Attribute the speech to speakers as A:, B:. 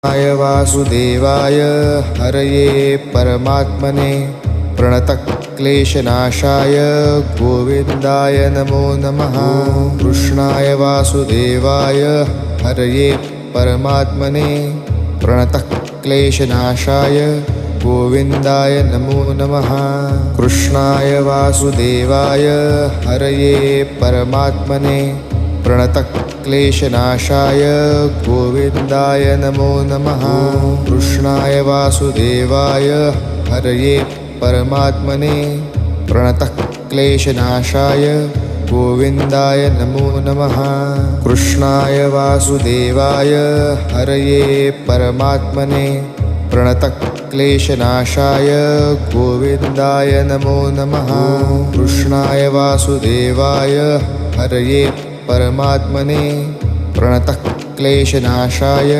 A: कृष्णाय वासुदेवाय हरये परमात्मने प्रणतक्लेशनाशाय गोविन्दाय नमो नमः। कृष्णाय वासुदेवाय हरये परमात्मने प्रणतक्लेशनाशाय गोविन्दाय नमो नमः। कृष्णाय वासुदेवाय हरये परमात्मने प्रणतक्लेशनाशाय गोविन्दाय नमो नमः। कृष्णाय वासुदेवाय हरये परमात्मने प्रणतक्लेशनाशाय गोविन्दाय नमो नमः। कृष्णाय वासुदेवाय हरये परमात्मने प्रणतक्लेशनाशाय गोविन्दाय नमो नमः। कृष्णाय वासुदेवाय हरये परमात्मने प्रणतक्लेशनाशाय